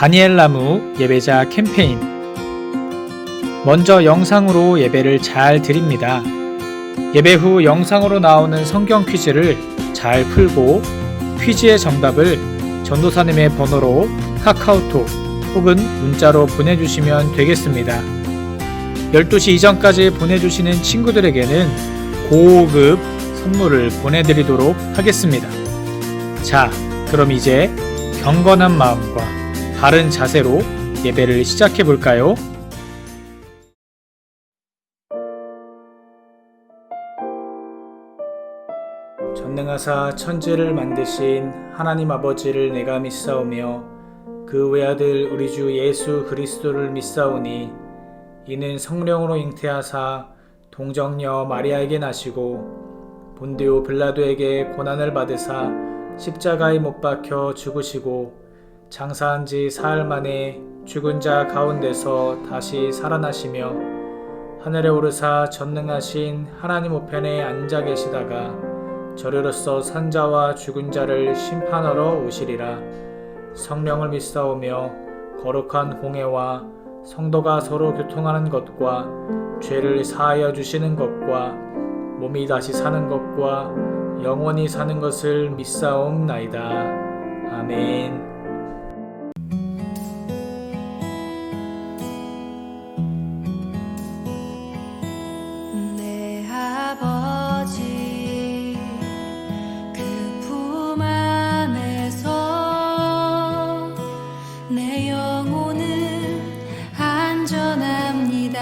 다니엘 나무 예배자 캠페인. 먼저 영상으로 예배를 잘 드립니다. 예배 후 영상으로 나오는 성경 퀴즈를 잘 풀고 퀴즈의 정답을 전도사님의 번호로 카카오톡 혹은 문자로 보내주시면 되겠습니다. 12시 이전까지 보내주시는 친구들에게는 고급 선물을 보내드리도록 하겠습니다. 자, 그럼 이제 경건한 마음과 바른 자세로 예배를 시작해 볼까요? 전능하사 천지를 만드신 하나님 아버지를 내가 믿사오며 그 외아들 우리 주 예수 그리스도를 믿사오니 이는 성령으로 잉태하사 동정녀 마리아에게 나시고 본디오 빌라도에게 고난을 받으사 십자가에 못 박혀 죽으시고 장사한 지 사흘 만에 죽은 자 가운데서 다시 살아나시며 하늘에 오르사 전능하신 하나님 우편에 앉아 계시다가 저리로서 산자와 죽은 자를 심판하러 오시리라. 성령을 믿사오며 거룩한 공회와 성도가 서로 교통하는 것과 죄를 사하여 주시는 것과 몸이 다시 사는 것과 영원히 사는 것을 믿사옵나이다. 아멘. 내 아버지 그 품 안에서 내 영혼은 안전합니다.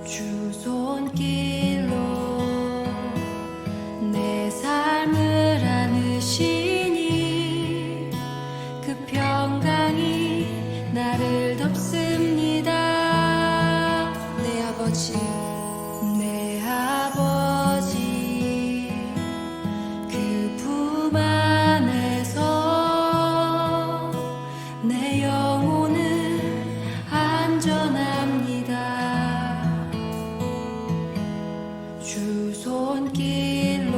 주 손길로 내 삶을 안으시니 그 평강이 나를 덮습니다. 내 아버지 그 품 안에서 내 영혼은 안전합니다. 주 손길로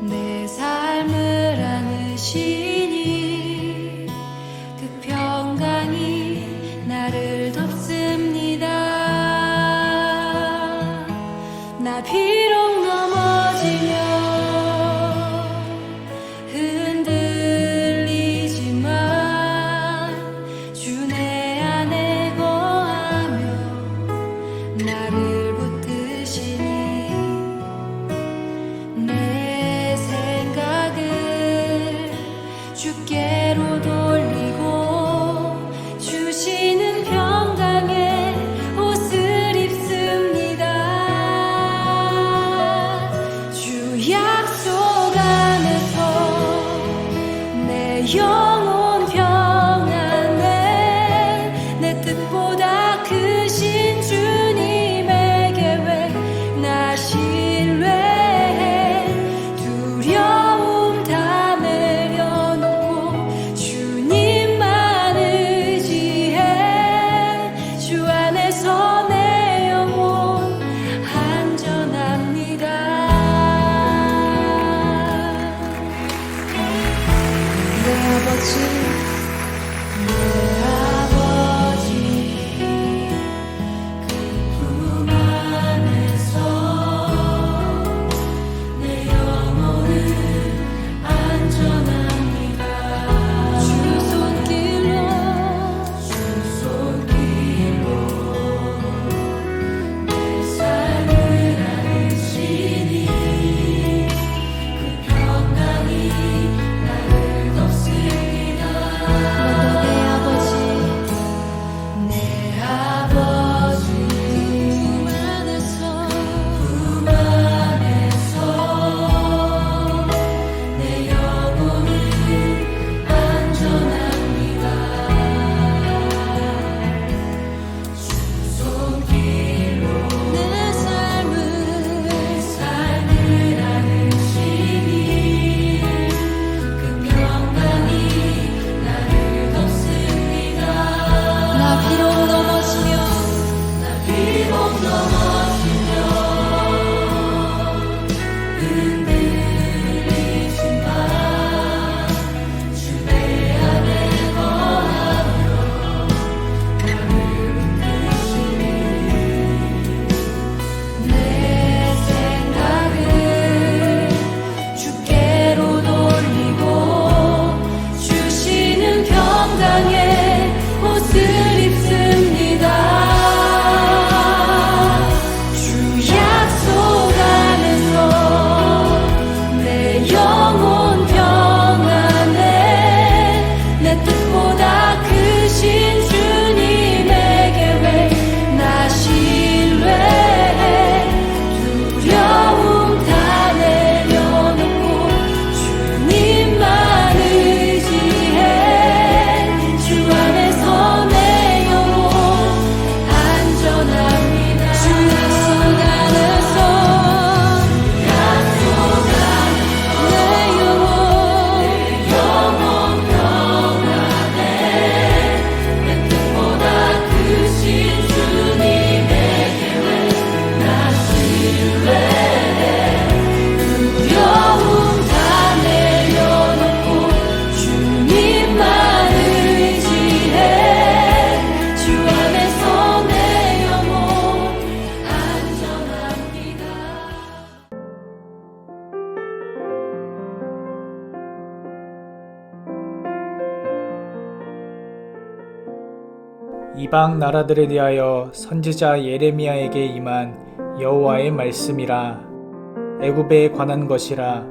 내 삶을 안으시니 그 평강이 나를 덮습니다. 나 비록 넘어지며 흔들리지만 주 내 안에 거하며 나를 붙드시니 내 생각을 주께로 돌리고 주시는 평강의 옷을 입습니다. 주 약속 안에서 내 영혼 평안해 내 뜻보다 크신 주님의 계획 나 신뢰해 두려움 다 내려놓고 주님만 의지해 주 안에서 내 영혼 안전합니다. 내 아버지 그 품 안에서 내 영혼은 안전합니다. 주 손길로 내 삶을 안으시니 그 평강이 나를 덮습니다. 내 아버지 품 안에서 내 영혼은 안전합니다. 주 손길로 내 삶을 안으시니 그 평강이 나를 덮습니다. 나 비록 넘어지며 흔들리지만 이방 나라들에 대하여 선지자 예레미야에게 임한 여호와의 말씀이라. 애굽에 관한 것이라.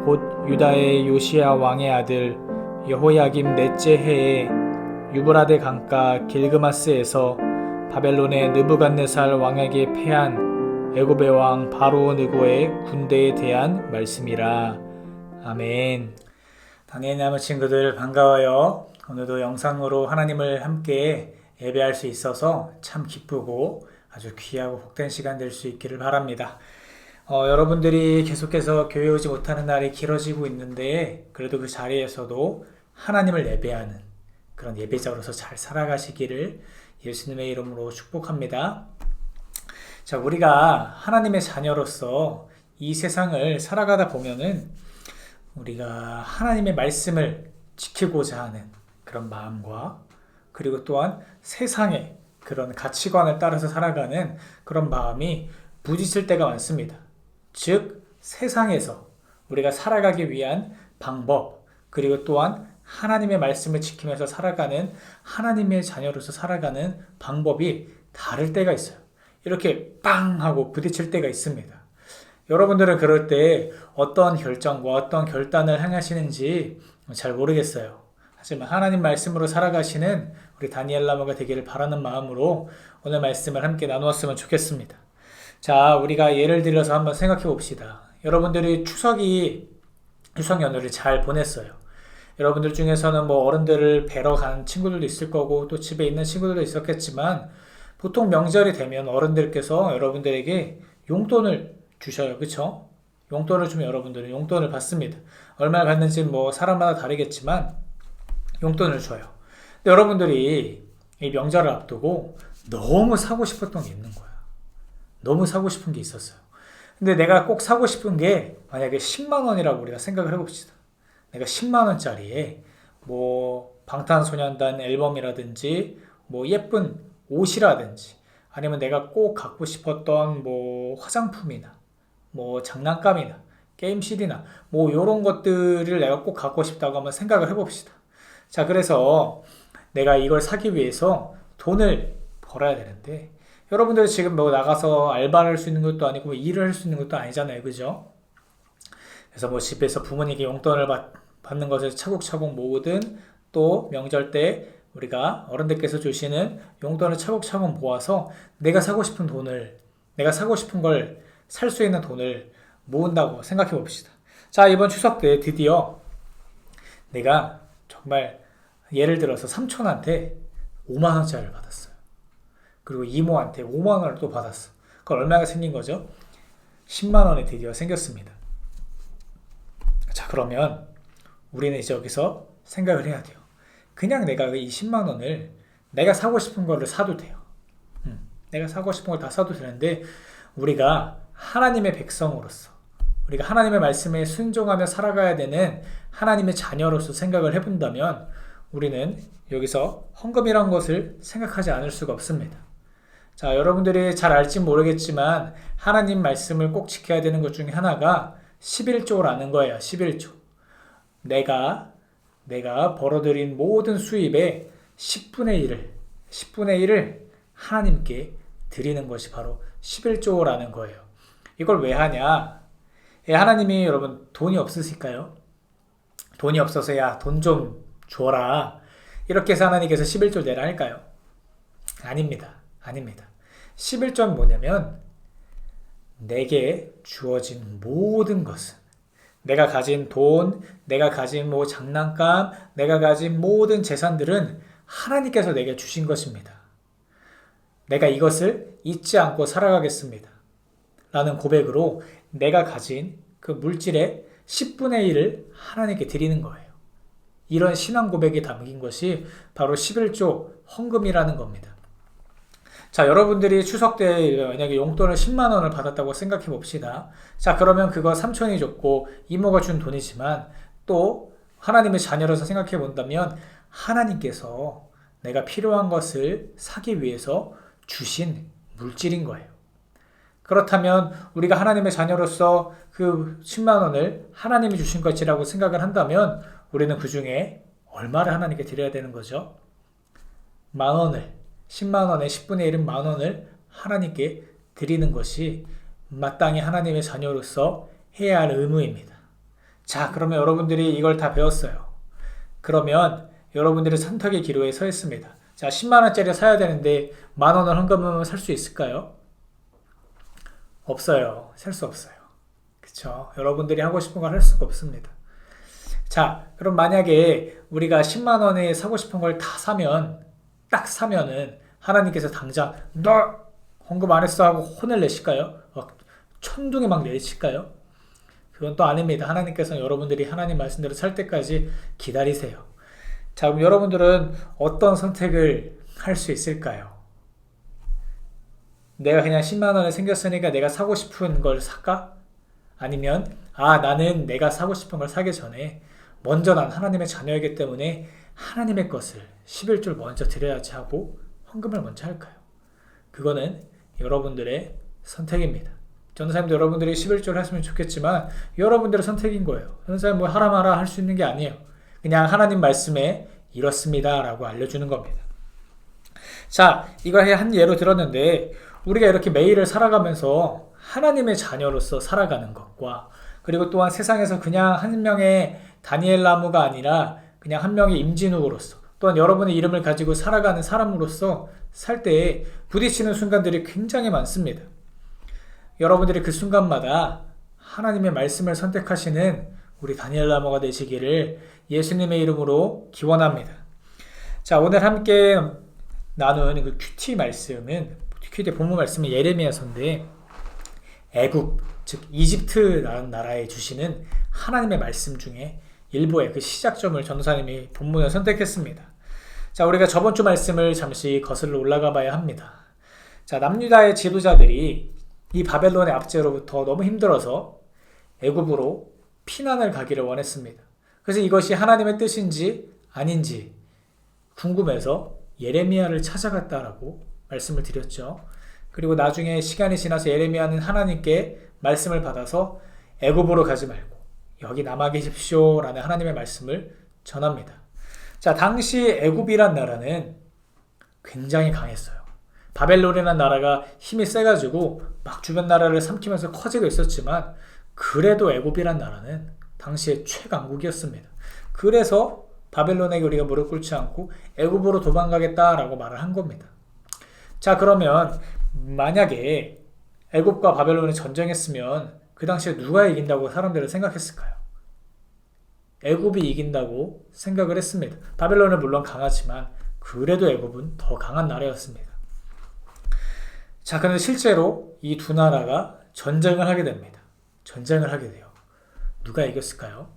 곧 유다의 요시야 왕의 아들 여호야김 넷째 해에 유브라데 강가 길그마스에서 바벨론의 느부갓네살 왕에게 패한 애굽의 왕 바로 느고의 군대에 대한 말씀이라. 아멘. 다니엘 남은 친구들 반가워요. 오늘도 영상으로 하나님을 함께 예배할 수 있어서 참 기쁘고 아주 귀하고 복된 시간 될 수 있기를 바랍니다. 여러분들이 계속해서 교회 오지 못하는 날이 길어지고 있는데 그래도 그 자리에서도 하나님을 예배하는 그런 예배자로서 잘 살아가시기를 예수님의 이름으로 축복합니다. 자, 우리가 하나님의 자녀로서 이 세상을 살아가다 보면은 우리가 하나님의 말씀을 지키고자 하는 그런 마음과 그리고 또한 세상의 그런 가치관을 따라서 살아가는 그런 마음이 부딪힐 때가 많습니다. 즉, 세상에서 우리가 살아가기 위한 방법, 그리고 또한 하나님의 말씀을 지키면서 살아가는 하나님의 자녀로서 살아가는 방법이 다를 때가 있어요. 이렇게 빵 하고 부딪힐 때가 있습니다. 여러분들은 그럴 때 어떤 결정과 어떤 결단을 행하시는지 잘 모르겠어요. 하지만 하나님 말씀으로 살아가시는 우리 다니엘 라마가 되기를 바라는 마음으로 오늘 말씀을 함께 나누었으면 좋겠습니다. 자, 우리가 예를 들어서 한번 생각해 봅시다. 여러분들이 추석 연휴를 잘 보냈어요. 여러분들 중에서는 뭐 어른들을 뵈러 간 친구들도 있을 거고 또 집에 있는 친구들도 있었겠지만 보통 명절이 되면 어른들께서 여러분들에게 용돈을 주셔요. 그쵸? 용돈을 주면 여러분들은 용돈을 받습니다. 얼마나 받는지는 뭐 사람마다 다르겠지만 용돈을 줘요. 근데 여러분들이 이 명절을 앞두고 너무 사고 싶었던 게 있는 거야. 너무 사고 싶은 게 있었어요. 근데 내가 꼭 사고 싶은 게 만약에 10만 원이라고 우리가 생각을 해봅시다. 내가 10만 원짜리에 뭐 방탄소년단 앨범이라든지 뭐 예쁜 옷이라든지 아니면 내가 꼭 갖고 싶었던 뭐 화장품이나 뭐 장난감이나 게임 CD나 뭐 이런 것들을 내가 꼭 갖고 싶다고 한번 생각을 해봅시다. 자, 그래서 내가 이걸 사기 위해서 돈을 벌어야 되는데 여러분들 지금 뭐 나가서 알바를 할 수 있는 것도 아니고 일을 할 수 있는 것도 아니잖아요. 그죠? 그래서 뭐 집에서 부모님께 용돈을 받는 것을 차곡차곡 모으든 또 명절 때 우리가 어른들께서 주시는 용돈을 차곡차곡 모아서 내가 사고 싶은 걸 살 수 있는 돈을 모은다고 생각해 봅시다. 자, 이번 추석 때 드디어 내가 정말 예를 들어서 삼촌한테 5만 원짜리를 받았어요. 그리고 이모한테 5만 원을 또 받았어. 그건 얼마가 생긴 거죠? 10만 원이 드디어 생겼습니다. 자, 그러면 우리는 이제 여기서 생각을 해야 돼요. 그냥 내가 이 10만 원을 내가 사고 싶은 거를 사도 돼요. 내가 사고 싶은 걸 다 사도 되는데 우리가 하나님의 백성으로서 우리가 하나님의 말씀에 순종하며 살아가야 되는 하나님의 자녀로서 생각을 해본다면 우리는 여기서 헌금이란 것을 생각하지 않을 수가 없습니다. 자, 여러분들이 잘 알지 모르겠지만 하나님 말씀을 꼭 지켜야 되는 것 중에 하나가 11조라는 거예요. 11조. 내가 벌어들인 모든 수입의 10분의 1을 하나님께 드리는 것이 바로 11조라는 거예요. 이걸 왜 하냐? 하나님이 여러분 돈이 없으실까요? 돈이 없어서 야, 돈 좀 줘라. 이렇게 해서 하나님께서 11조를 내라 할까요? 아닙니다. 11조는 뭐냐면 내게 주어진 모든 것은 내가 가진 돈, 내가 가진 뭐 장난감, 내가 가진 모든 재산들은 하나님께서 내게 주신 것입니다. 내가 이것을 잊지 않고 살아가겠습니다. 라는 고백으로 내가 가진 그 물질의 10분의 1을 하나님께 드리는 거예요. 이런 신앙 고백이 담긴 것이 바로 11조 헌금이라는 겁니다. 자, 여러분들이 추석 때 만약에 용돈을 10만 원을 받았다고 생각해 봅시다. 자, 그러면 그거 삼촌이 줬고 이모가 준 돈이지만 또 하나님의 자녀로서 생각해 본다면 하나님께서 내가 필요한 것을 사기 위해서 주신 물질인 거예요. 그렇다면 우리가 하나님의 자녀로서 그 10만 원을 하나님이 주신 것이라고 생각을 한다면 우리는 그 중에 얼마를 하나님께 드려야 되는 거죠? 10,000원을 10만 원의 10분의 1은 만 원을 하나님께 드리는 것이 마땅히 하나님의 자녀로서 해야 할 의무입니다. 자, 그러면 여러분들이 이걸 다 배웠어요. 그러면 여러분들의 선택의 기로에 서 있습니다. 자, 10만 원짜리 사야 되는데 만 원을 헌금하면 살 수 있을까요? 없어요. 살 수 없어요. 그쵸? 여러분들이 하고 싶은 걸 할 수가 없습니다. 자, 그럼 만약에 우리가 10만 원에 사고 싶은 걸 다 사면, 딱 사면은 하나님께서 당장 너 헌금 안 했어 하고 혼을 내실까요? 천둥이 막 내리실까요? 그건 또 아닙니다. 하나님께서는 여러분들이 하나님 말씀대로 살 때까지 기다리세요. 자, 그럼 여러분들은 어떤 선택을 할 수 있을까요? 내가 그냥 10만 원에 생겼으니까 내가 사고 싶은 걸 살까? 아니면 나는 내가 사고 싶은 걸 사기 전에 먼저 난 하나님의 자녀이기 때문에 하나님의 것을 11조 먼저 드려야지 하고 헌금을 먼저 할까요? 그거는 여러분들의 선택입니다. 전도사님도 여러분들이 11조를 했으면 좋겠지만 여러분들의 선택인 거예요. 전도사님 뭐 하라 마라 할 수 있는 게 아니에요. 그냥 하나님 말씀에 이렇습니다 라고 알려주는 겁니다. 자, 이걸 한 예로 들었는데 우리가 이렇게 매일을 살아가면서 하나님의 자녀로서 살아가는 것과 그리고 또한 세상에서 그냥 한 명의 다니엘 나무가 아니라 그냥 한 명의 임진욱으로서 또한 여러분의 이름을 가지고 살아가는 사람으로서 살 때에 부딪히는 순간들이 굉장히 많습니다. 여러분들이 그 순간마다 하나님의 말씀을 선택하시는 우리 다니엘 나무가 되시기를 예수님의 이름으로 기원합니다. 자, 오늘 함께 나눈 그 큐티 말씀은 큐티 본문 말씀은 예레미야서인데 애굽, 즉 이집트라는 나라에 주시는 하나님의 말씀 중에 일부의 그 시작점을 전도사님이 본문을 선택했습니다. 자, 우리가 저번 주 말씀을 잠시 거슬러 올라가 봐야 합니다. 자, 남유다의 지도자들이 이 바벨론의 압제로부터 너무 힘들어서 애굽으로 피난을 가기를 원했습니다. 그래서 이것이 하나님의 뜻인지 아닌지 궁금해서 예레미야를 찾아갔다라고 말씀을 드렸죠. 그리고 나중에 시간이 지나서 예레미야는 하나님께 말씀을 받아서 애굽으로 가지 말고 여기 남아 계십시오 라는 하나님의 말씀을 전합니다. 자, 당시 애굽이란 나라는 굉장히 강했어요. 바벨론이라는 나라가 힘이 세가지고 막 주변 나라를 삼키면서 커지고 있었지만 그래도 애굽이란 나라는 당시에 최강국이었습니다. 그래서 바벨론에게 우리가 무릎 꿇지 않고 애굽으로 도망가겠다라고 말을 한 겁니다. 자, 그러면 만약에 애굽과 바벨론이 전쟁했으면 그 당시에 누가 이긴다고 사람들은 생각했을까요? 애굽이 이긴다고 생각을 했습니다. 바벨론은 물론 강하지만 그래도 애굽은 더 강한 나라였습니다. 자, 그런데 실제로 이 두 나라가 전쟁을 하게 됩니다. 전쟁을 하게 돼요. 누가 이겼을까요?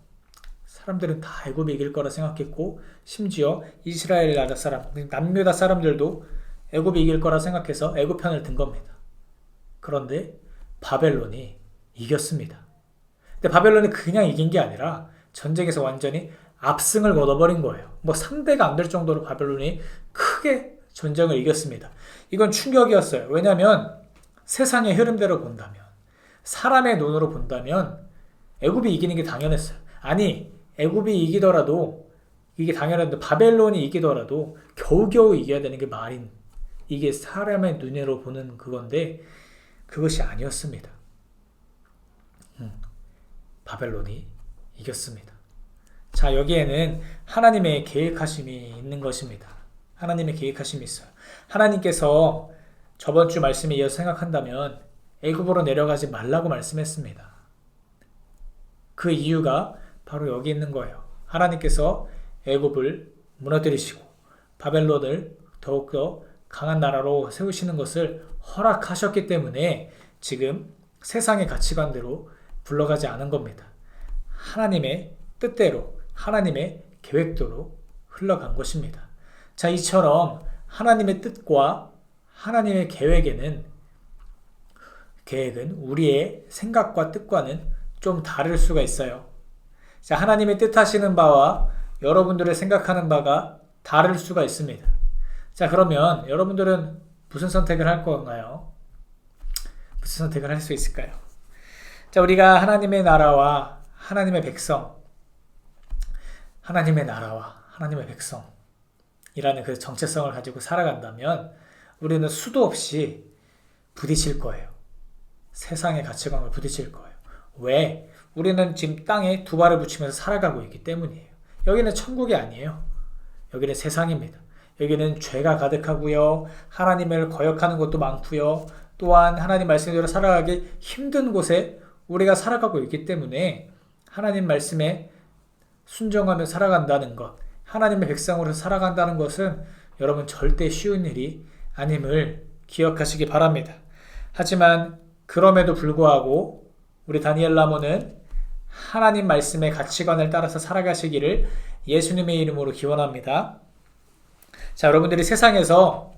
사람들은 다 애굽이 이길 거라 생각했고 심지어 이스라엘 나라 사람, 남유다 사람들도 애굽이 이길 거라 생각해서 애굽 편을 든 겁니다. 그런데 바벨론이 이겼습니다. 근데 바벨론이 그냥 이긴 게 아니라 전쟁에서 완전히 압승을 거둬버린 거예요. 뭐 상대가 안 될 정도로 바벨론이 크게 전쟁을 이겼습니다. 이건 충격이었어요. 왜냐하면 세상의 흐름대로 본다면, 사람의 눈으로 본다면 애굽이 이기는 게 당연했어요. 아니, 애굽이 이기더라도 이게 당연한데 바벨론이 이기더라도 겨우겨우 이겨야 되는 게 말인, 이게 사람의 눈으로 보는 그건데 그것이 아니었습니다. 바벨론이 이겼습니다. 자, 여기에는 하나님의 계획하심이 있는 것입니다. 하나님의 계획하심이 있어요. 하나님께서 저번 주 말씀에 이어서 생각한다면 애굽으로 내려가지 말라고 말씀했습니다. 그 이유가 바로 여기 있는 거예요. 하나님께서 애굽을 무너뜨리시고 바벨론을 더욱더 강한 나라로 세우시는 것을 허락하셨기 때문에 지금 세상의 가치관대로 굴러가지 않은 겁니다. 하나님의 뜻대로, 하나님의 계획대로 흘러간 것입니다. 자, 이처럼 하나님의 뜻과 하나님의 계획은 우리의 생각과 뜻과는 좀 다를 수가 있어요. 자, 하나님의 뜻하시는 바와 여러분들의 생각하는 바가 다를 수가 있습니다. 자, 그러면 여러분들은 무슨 선택을 할 건가요? 무슨 선택을 할 수 있을까요? 자, 우리가 하나님의 나라와 하나님의 백성, 하나님의 나라와 하나님의 백성, 이라는 그 정체성을 가지고 살아간다면 우리는 수도 없이 부딪힐 거예요. 세상의 가치관과 부딪힐 거예요. 왜? 우리는 지금 땅에 두 발을 붙이면서 살아가고 있기 때문이에요. 여기는 천국이 아니에요. 여기는 세상입니다. 여기는 죄가 가득하고요. 하나님을 거역하는 것도 많고요. 또한 하나님 말씀대로 살아가기 힘든 곳에 우리가 살아가고 있기 때문에 하나님 말씀에 순종하며 살아간다는 것, 하나님의 백성으로 살아간다는 것은 여러분 절대 쉬운 일이 아님을 기억하시기 바랍니다. 하지만 그럼에도 불구하고 우리 다니엘 라모는 하나님 말씀의 가치관을 따라서 살아가시기를 예수님의 이름으로 기원합니다. 자, 여러분들이 세상에서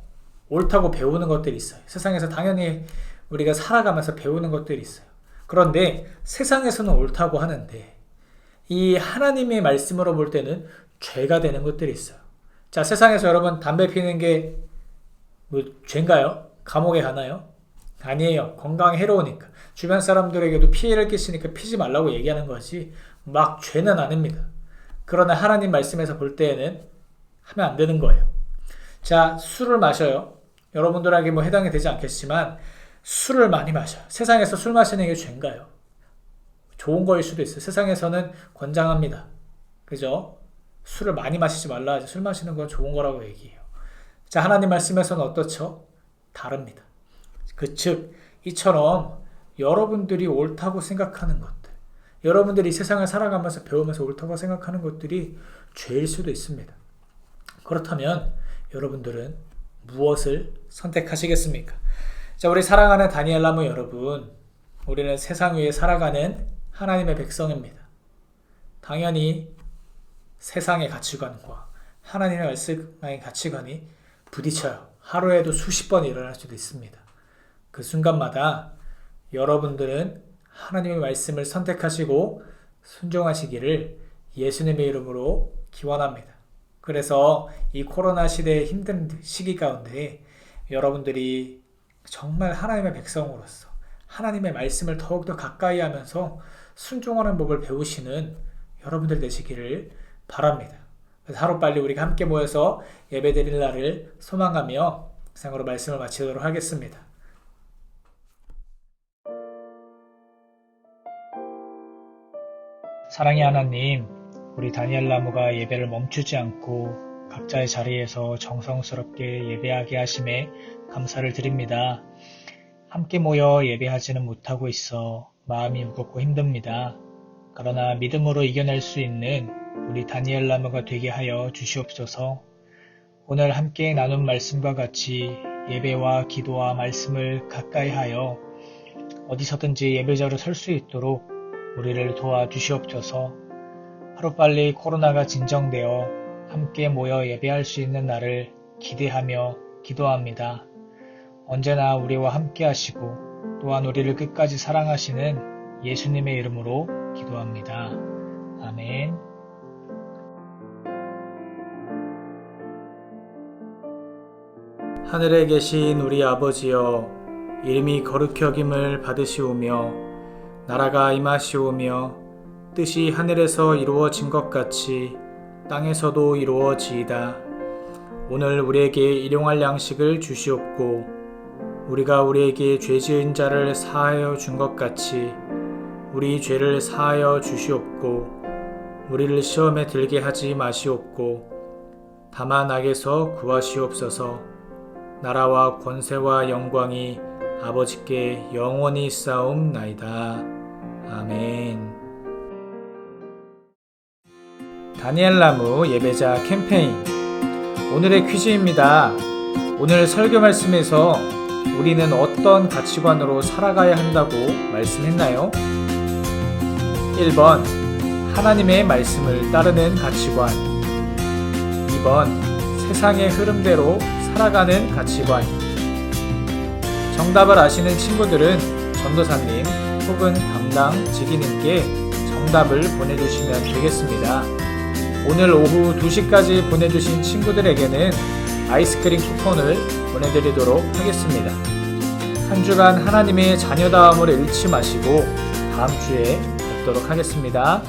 옳다고 배우는 것들이 있어요. 세상에서 당연히 우리가 살아가면서 배우는 것들이 있어요. 그런데 세상에서는 옳다고 하는데 이 하나님의 말씀으로 볼 때는 죄가 되는 것들이 있어요. 자, 세상에서 여러분 담배 피는 게 뭐 죄인가요? 감옥에 가나요? 아니에요. 건강에 해로우니까. 주변 사람들에게도 피해를 끼치니까 피지 말라고 얘기하는 거지 막 죄는 아닙니다. 그러나 하나님 말씀에서 볼 때에는 하면 안 되는 거예요. 자, 술을 마셔요. 여러분들에게 뭐 해당이 되지 않겠지만 술을 많이 마셔요. 세상에서 술 마시는 게 죄인가요? 좋은 거일 수도 있어요. 세상에서는 권장합니다. 그죠? 술을 많이 마시지 말라 하지. 술 마시는 건 좋은 거라고 얘기해요. 자, 하나님 말씀에서는 어떻죠? 다릅니다. 즉 이처럼 여러분들이 옳다고 생각하는 것들, 여러분들이 이 세상을 살아가면서 배우면서 옳다고 생각하는 것들이 죄일 수도 있습니다. 그렇다면 여러분들은 무엇을 선택하시겠습니까? 자, 우리 사랑하는 다니엘 라모 여러분, 우리는 세상 위에 살아가는 하나님의 백성입니다. 당연히 세상의 가치관과 하나님의 말씀의 가치관이 부딪혀요. 하루에도 수십 번 일어날 수도 있습니다. 그 순간마다 여러분들은 하나님의 말씀을 선택하시고 순종하시기를 예수님의 이름으로 기원합니다. 그래서 이 코로나 시대의 힘든 시기 가운데 여러분들이 정말 하나님의 백성으로서 하나님의 말씀을 더욱더 가까이 하면서 순종하는 법을 배우시는 여러분들 되시기를 바랍니다. 그래서 하루빨리 우리가 함께 모여서 예배드릴 날을 소망하며 이상으로 말씀을 마치도록 하겠습니다. 사랑의 하나님, 우리 다니엘 라모가 예배를 멈추지 않고 각자의 자리에서 정성스럽게 예배하게 하심에 감사를 드립니다. 함께 모여 예배하지는 못하고 있어 마음이 무겁고 힘듭니다. 그러나 믿음으로 이겨낼 수 있는 우리 다니엘 라모가 되게 하여 주시옵소서. 오늘 함께 나눈 말씀과 같이 예배와 기도와 말씀을 가까이 하여 어디서든지 예배자로 설 수 있도록 우리를 도와주시옵소서. 하루빨리 코로나가 진정되어 함께 모여 예배할 수 있는 날을 기대하며 기도합니다. 언제나 우리와 함께 하시고 또한 우리를 끝까지 사랑하시는 예수님의 이름으로 기도합니다. 아멘. 하늘에 계신 우리 아버지여, 이름이 거룩히 여김을 받으시오며 나라가 임하시오며 뜻이 하늘에서 이루어진 것 같이 땅에서도 이루어지이다. 오늘 우리에게 일용할 양식을 주시옵고 우리가 우리에게 죄 지은 자를 사하여 준 것 같이 우리 죄를 사하여 주시옵고 우리를 시험에 들게 하지 마시옵고 다만 악에서 구하시옵소서. 나라와 권세와 영광이 아버지께 영원히 쌓옵나이다. 아멘. 다니엘 라모 예배자 캠페인, 오늘의 퀴즈입니다. 오늘 설교 말씀에서 우리는 어떤 가치관으로 살아가야 한다고 말씀했나요? 1번 하나님의 말씀을 따르는 가치관, 2번 세상의 흐름대로 살아가는 가치관. 정답을 아시는 친구들은 전도사님 혹은 담당 지기님께 정답을 보내주시면 되겠습니다. 오늘 오후 2시까지 보내주신 친구들에게는 아이스크림 쿠폰을 보내드리도록 하겠습니다. 한 주간 하나님의 자녀다움을 잃지 마시고 다음 주에 뵙도록 하겠습니다.